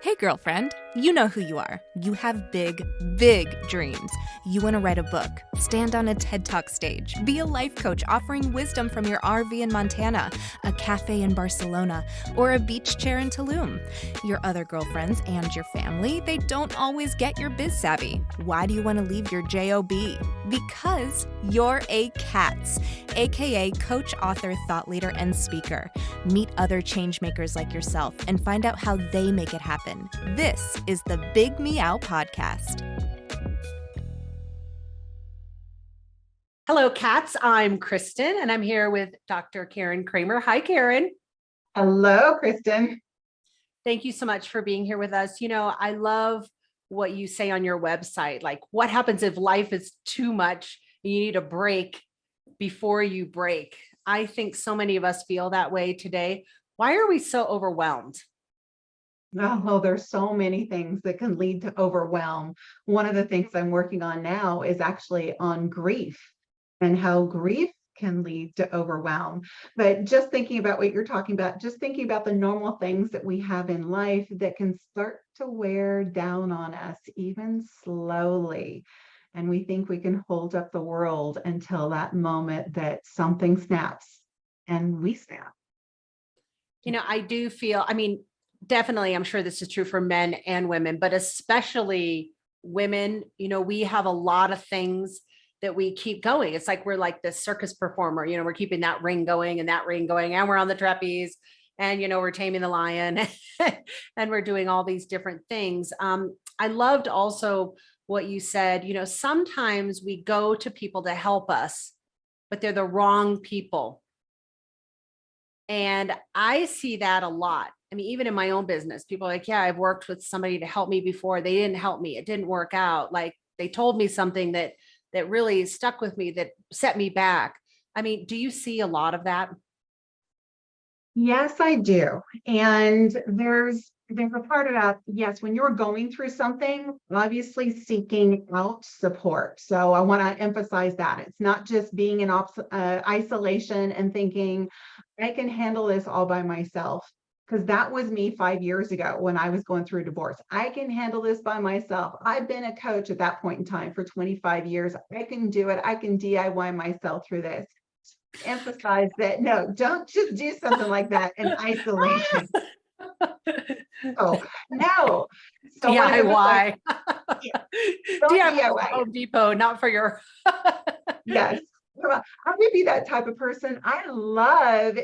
Hey, girlfriend, you know who you are. You have big, big dreams. You want to write a book, stand on a TED Talk stage, be a life coach offering wisdom from your RV in Montana, a cafe in Barcelona, or a beach chair in Tulum. Your other girlfriends and your family, they don't always get your biz savvy. Why do you want to leave your JOB? Because you're a C.A.T.S, aka coach, author, thought leader, and speaker. Meet other change makers like yourself and find out how they make it happen. This is the Big Meow podcast. Hello, cats. I'm Kristen, and I'm here with Dr. Karen Kramer. Hi, Karen. Hello, Kristen. Thank you so much for being here with us. You know, I love what you say on your website. Like, what happens if life is too much and you need a break before you break? I think so many of us feel that way today. Why are we so overwhelmed? Oh, there's so many things that can lead to overwhelm. One of the things I'm working on now is actually on grief and how grief can lead to overwhelm. But just thinking about what you're talking about, just thinking about the normal things that we have in life that can start to wear down on us, even slowly. And we think we can hold up the world until that moment that something snaps and we snap. You know, I do feel, definitely, I'm sure this is true for men and women, but especially women. You know, we have a lot of things that we keep going. It's like we're like this circus performer, you know, we're keeping that ring going and that ring going, and we're on the trapeze, and, you know, we're taming the lion and we're doing all these different things. I loved also what you said. You know, sometimes we go to people to help us, but they're the wrong people. And I see that a lot. I mean, even in my own business, people are like, yeah, I've worked with somebody to help me before. They didn't help me. It didn't work out. Like, they told me something that really stuck with me, that set me back. I mean, do you see a lot of that? Yes, I do. And there's a part of that, yes, when you're going through something, obviously seeking out support. So I want to emphasize that it's not just being in isolation and thinking, I can handle this all by myself. Because that was me 5 years ago when I was going through a divorce. I can handle this by myself. I've been a coach at that point in time for 25 years. I can do it. I can DIY myself through this. Emphasize that, no, don't just do something like that in isolation. Oh, no. So DIY. Yeah, don't DIY. Home Depot, not for your. Yes. I would be that type of person. I love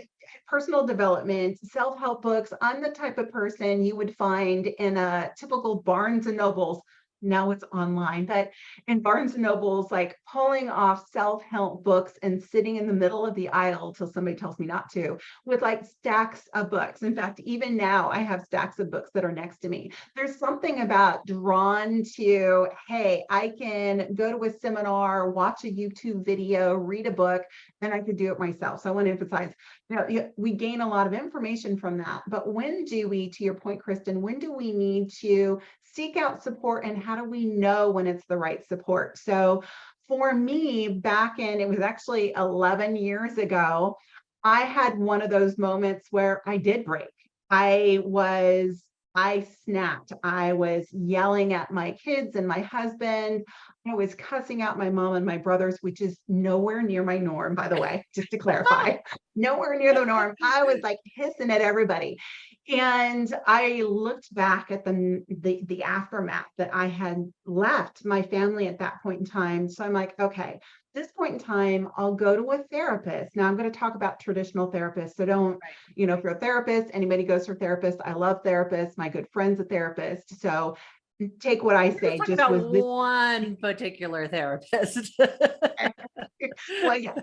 personal development, self-help books. I'm the type of person you would find in a typical Barnes and Nobles. Now it's online, but in Barnes and Nobles, like pulling off self-help books and sitting in the middle of the aisle till somebody tells me not to, with like stacks of books. In fact, even now I have stacks of books that are next to me. There's something about drawn to, hey, I can go to a seminar, watch a YouTube video, read a book, and I could do it myself. So I want to emphasize, you know, we gain a lot of information from that. But when do we, to your point, Kristen, when do we need to seek out support, and how do we know when it's the right support? So for me, it was actually 11 years ago, I had one of those moments where I did break. I snapped. I was yelling at my kids and my husband. I was cussing out my mom and my brothers, which is nowhere near my norm, by the way, just to clarify, nowhere near the norm. I was like hissing at everybody. And I looked back at the aftermath that I had left my family at that point in time. So I'm like, okay, this point in time, I'll go to a therapist. Now I'm going to talk about traditional therapists. So don't, you know, if you're a therapist, anybody goes to a therapist. I love therapists. My good friend's a therapist. So take what I say. Just Just about one particular therapist. Well, yeah,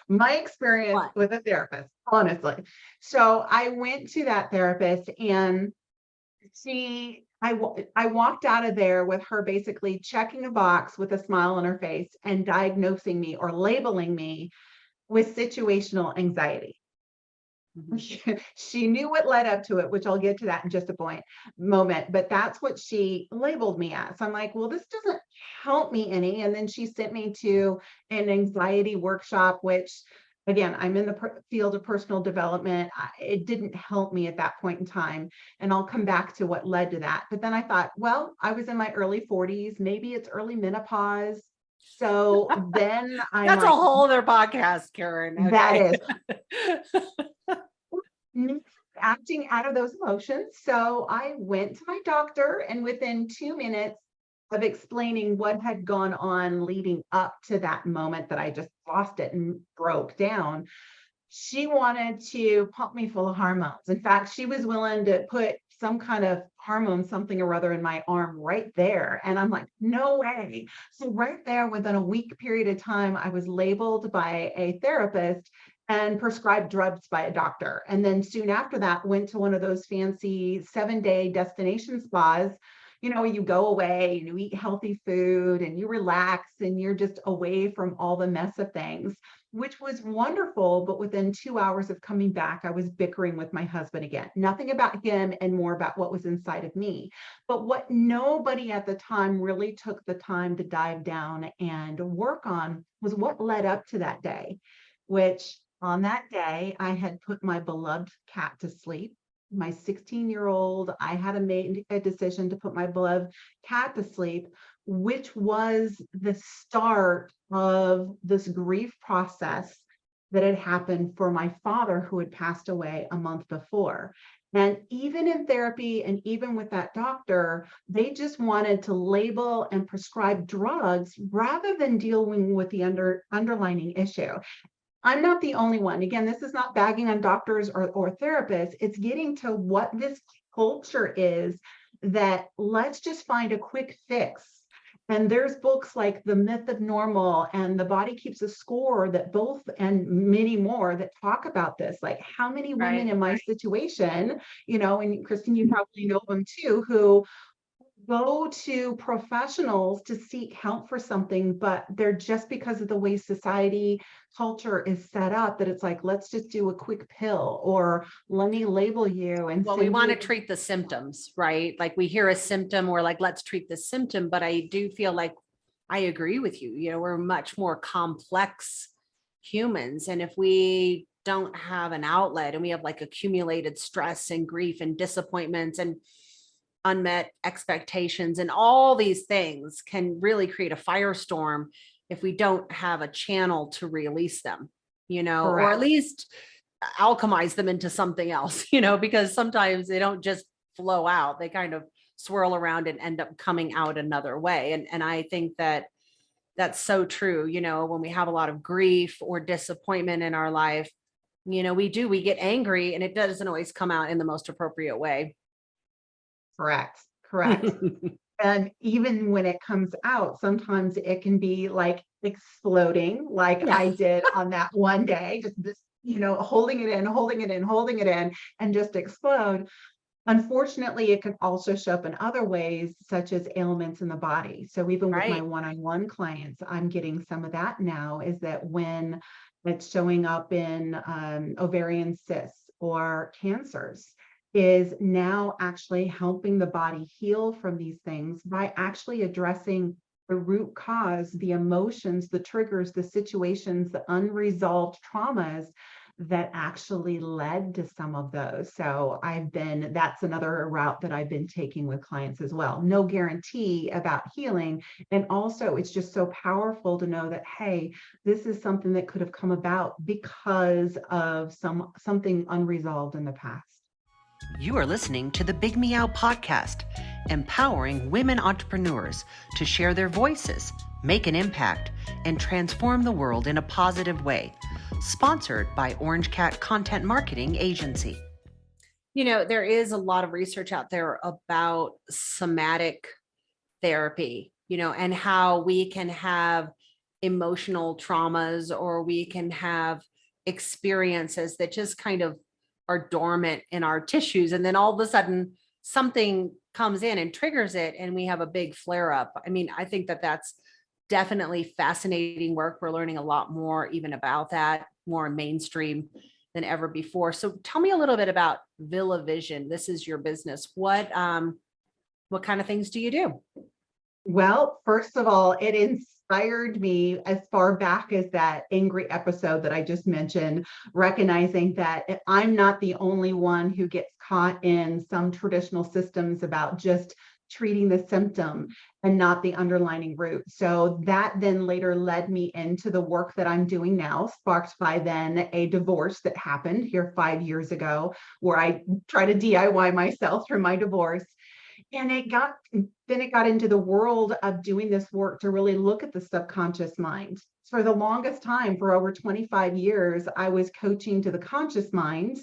my experience with a therapist, honestly. So I went to that therapist, and I walked out of there with her basically checking a box with a smile on her face and diagnosing me or labeling me with situational anxiety. She knew what led up to it, which I'll get to that in just a moment, but that's what she labeled me as. So I'm like, well, this doesn't help me any. And then she sent me to an anxiety workshop, which again, I'm in the field of personal development. It didn't help me at that point in time. And I'll come back to what led to that. But then I thought, well, I was in my early 40s, maybe it's early menopause. So then I'm That's a like, whole other podcast, Karen. that Okay. is me acting out of those emotions. So I went to my doctor, and within 2 minutes of explaining what had gone on leading up to that moment that I just lost it and broke down, she wanted to pump me full of hormones. In fact, she was willing to put some kind of hormone, something or other in my arm right there. And I'm like, no way. So right there, within a week period of time, I was labeled by a therapist and prescribed drugs by a doctor. And then soon after that, went to one of those fancy 7-day destination spas. You go away and you eat healthy food and you relax and you're just away from all the mess of things, which was wonderful. But within 2 hours of coming back, I was bickering with my husband again. Nothing about him and more about what was inside of me. But what nobody at the time really took the time to dive down and work on was what led up to that day, which on that day, I had put my beloved cat to sleep. My 16-year-old, I had made a decision to put my beloved cat to sleep, which was the start of this grief process that had happened for my father, who had passed away a month before. And even in therapy and even with that doctor, they just wanted to label and prescribe drugs rather than dealing with the underlying issue. I'm not the only one. Again, this is not bagging on doctors or therapists. It's getting to what this culture is, that let's just find a quick fix. And there's books like The Myth of Normal and The Body Keeps a Score, that both, and many more, that talk about this. Like, how many women in my situation, and Kristen, you probably know them too, who go to professionals to seek help for something, but they're just, because of the way society culture is set up, that it's like, let's just do a quick pill, or let me label you and Well, we send want to you. treat the symptoms, right? Like we hear a symptom, we're like, let's treat the symptom. But I do feel like I agree with you. We're much more complex humans. And if we don't have an outlet and we have like accumulated stress and grief and disappointments and unmet expectations and all these things can really create a firestorm if we don't have a channel to release them, or at Correct. least alchemize them into something else, because sometimes they don't just flow out. They kind of swirl around and end up coming out another way. And I think that that's so true. When we have a lot of grief or disappointment in our life, we get angry and it doesn't always come out in the most appropriate way. Correct. And even when it comes out, sometimes it can be like exploding, like Yeah. I did on that one day, just this, holding it in, and just explode. Unfortunately, it can also show up in other ways, such as ailments in the body. So even with my Right. one-on-one clients, I'm getting some of that now, is that when it's showing up in ovarian cysts or cancers, is now actually helping the body heal from these things by actually addressing the root cause, the emotions, the triggers, the situations, the unresolved traumas that actually led to some of those. So that's another route that I've been taking with clients as well. No guarantee about healing. And also, it's just so powerful to know that, hey, this is something that could have come about because of something unresolved in the past. You are listening to the Big Meow podcast, empowering women entrepreneurs to share their voices, make an impact, and transform the world in a positive way. Sponsored by Orange Cat Content Marketing Agency. There is a lot of research out there about somatic therapy, and how we can have emotional traumas, or we can have experiences that just kind of are dormant in our tissues. And then all of a sudden something comes in and triggers it, and we have a big flare up. I mean, I think that that's definitely fascinating work. We're learning a lot more even about that, more mainstream than ever before. So tell me a little bit about Villavision. This is your business. What kind of things do you do? Well, first of all, it inspired me as far back as that angry episode that I just mentioned, recognizing that I'm not the only one who gets caught in some traditional systems about just treating the symptom and not the underlying root. So that then later led me into the work that I'm doing now, sparked by then a divorce that happened here 5 years ago, where I try to DIY myself through my divorce. And it got into the world of doing this work to really look at the subconscious mind. For the longest time, for over 25 years, I was coaching to the conscious mind,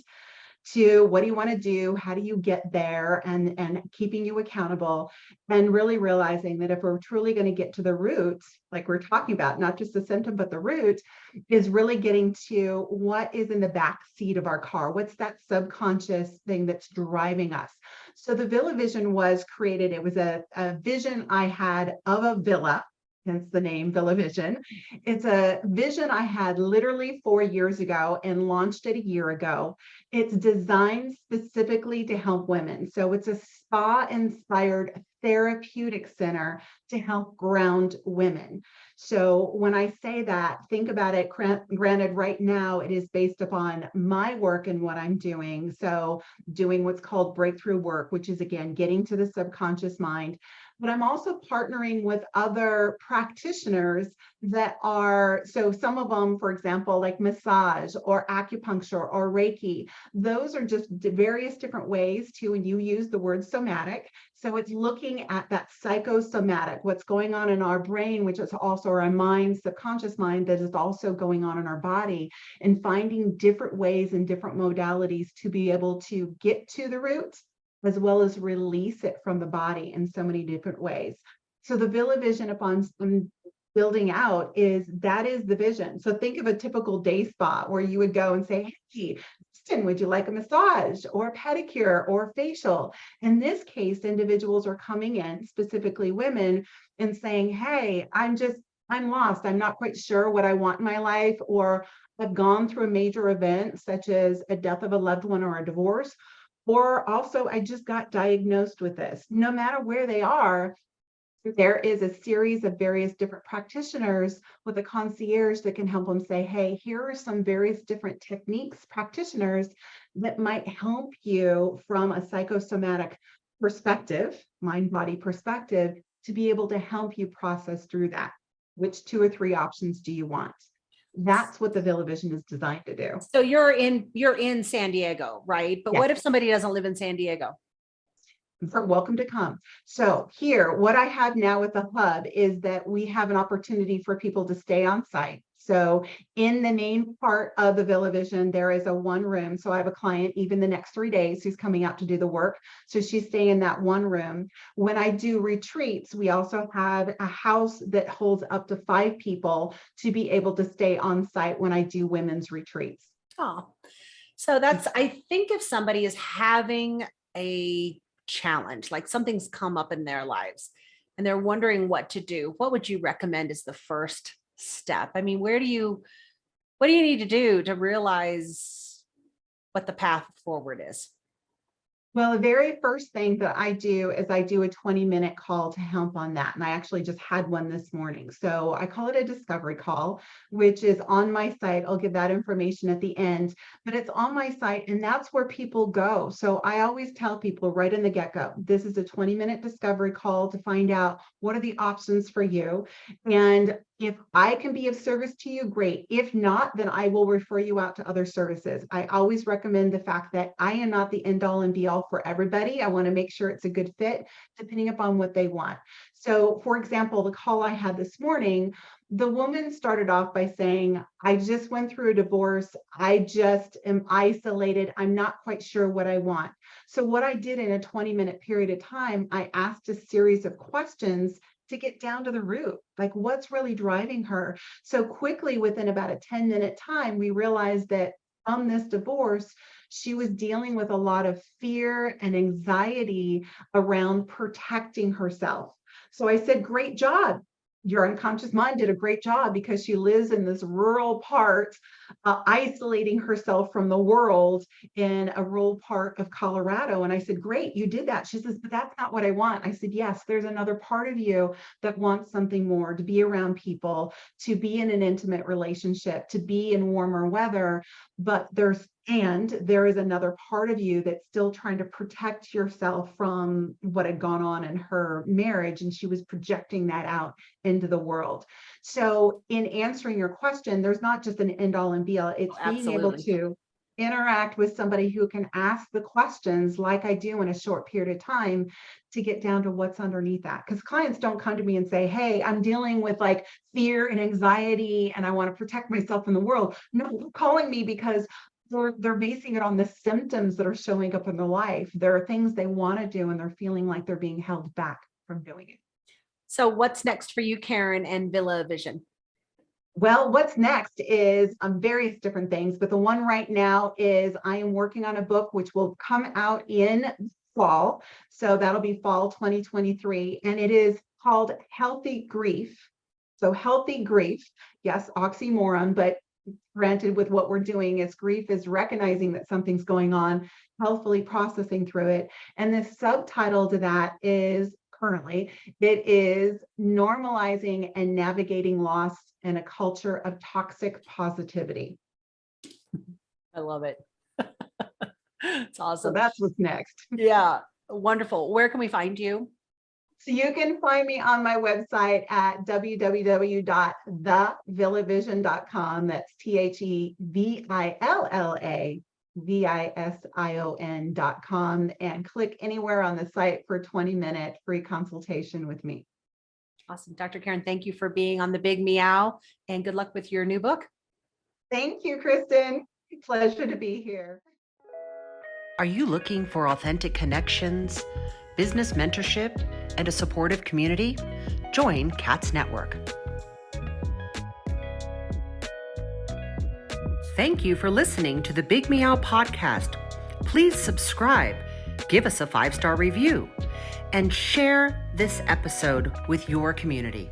to what do you want to do? How do you get there? And keeping you accountable, and really realizing that if we're truly going to get to the root, like we're talking about, not just the symptom, but the root, is really getting to what is in the back seat of our car. What's that subconscious thing that's driving us? So the Villavision was created. It was a vision I had of a villa, hence the name Villavision. It's a vision I had literally 4 years ago and launched it a year ago. It's designed specifically to help women. So it's a spa-inspired therapeutic center to help ground women. So when I say that, think about it, granted, right now it is based upon my work and what I'm doing. So doing what's called breakthrough work, which is again, getting to the subconscious mind. But I'm also partnering with other practitioners that are, so some of them, for example, like massage or acupuncture or Reiki, those are just various different ways to, and you use the word somatic. So it's looking at that psychosomatic, what's going on in our brain, which is also our mind, subconscious mind, that is also going on in our body, and finding different ways and different modalities to be able to get to the root, as well as release it from the body in so many different ways. So the Villavision upon building out is the vision. So think of a typical day spa where you would go and say, hey, Kristen, would you like a massage or a pedicure or facial? In this case, individuals are coming in, specifically women, and saying, hey, I'm lost. I'm not quite sure what I want in my life, or I've gone through a major event such as a death of a loved one or a divorce, or also I just got diagnosed with this. No matter where they are, there is a series of various different practitioners with a concierge that can help them say, hey, here are some various different techniques, practitioners that might help you from a psychosomatic perspective, mind-body perspective, to be able to help you process through that. Which 2 or 3 options do you want? That's what the Villavision is designed to do. So you're in San Diego, right? But Yes. what if somebody doesn't live in San Diego? Welcome to come. So here, what I have now with the hub is that we have an opportunity for people to stay on site. So in the main part of the Villavision, there is a one room. So I have a client even the next 3 days who's coming out to do the work. So she's staying in that one room. When I do retreats, we also have a house that holds up to 5 people to be able to stay on site when I do women's retreats. Oh, so I think if somebody is having a challenge, like something's come up in their lives and they're wondering what to do, what would you recommend is the first step? I mean, what do you need to do to realize what the path forward is? Well, the very first thing that I do is I do a 20-minute call to help on that. And I actually just had one this morning. So I call it a discovery call, which is on my site. I'll give that information at the end, but it's on my site and that's where people go. So I always tell people right in the get-go, this is a 20-minute discovery call to find out what are the options for you. And if I can be of service to you, great. If not, then I will refer you out to other services. I always recommend the fact that I am not the end all and be all for everybody. I want to make sure it's a good fit depending upon what they want. So for example, the call I had this morning, the woman started off by saying, I just went through a divorce. I just am isolated. I'm not quite sure what I want. So what I did in a 20-minute period of time, I asked a series of questions to get down to the root, like what's really driving her. So quickly, within about a 10-minute time, we realized that from this divorce, she was dealing with a lot of fear and anxiety around protecting herself. So I said, great job. your unconscious mind did a great job because she lives in this rural part, isolating herself from the world in a rural part of Colorado. And I said, great, you did that. She says, but that's not what I want. I said, yes, there's another part of you that wants something more, to be around people, to be in an intimate relationship, to be in warmer weather. But there is another part of you that's still trying to protect yourself from what had gone on in her marriage. And she was projecting that out into the world. So in answering your question, there's not just an end all and be all. It's being able to interact with somebody who can ask the questions like I do in a short period of time to get down to what's underneath that. Because clients don't come to me and say, hey, I'm dealing with like fear and anxiety and I want to protect myself in the world. No, they're calling me because they're basing it on the symptoms that are showing up in their life. There are things they want to do and they're feeling like they're being held back from doing it. So what's next for you, Karen, and Villavision? Well, what's next is various different things, but the one right now is I am working on a book which will come out in fall. So that'll be fall 2023. And it is called Healthy Grief. So healthy grief, yes, oxymoron, but granted with what we're doing is grief is recognizing that something's going on, healthfully processing through it. And the subtitle to that is currently, it is normalizing and navigating loss in a culture of toxic positivity. I love it. It's awesome. So that's what's next. Yeah, wonderful. Where can we find you? So you can find me on my website at www.thevillavision.com. That's TheVillavision.com, and click anywhere on the site for a 20-minute free consultation with me. Awesome. Dr. Karen, thank you for being on the Big Meow, and good luck with your new book. Thank you, Kristen. Pleasure to be here. Are you looking for authentic connections, business mentorship, and a supportive community? Join C.A.T.S Network. Thank you for listening to the Big Meow podcast. Please subscribe, give us a 5-star review, and share this episode with your community.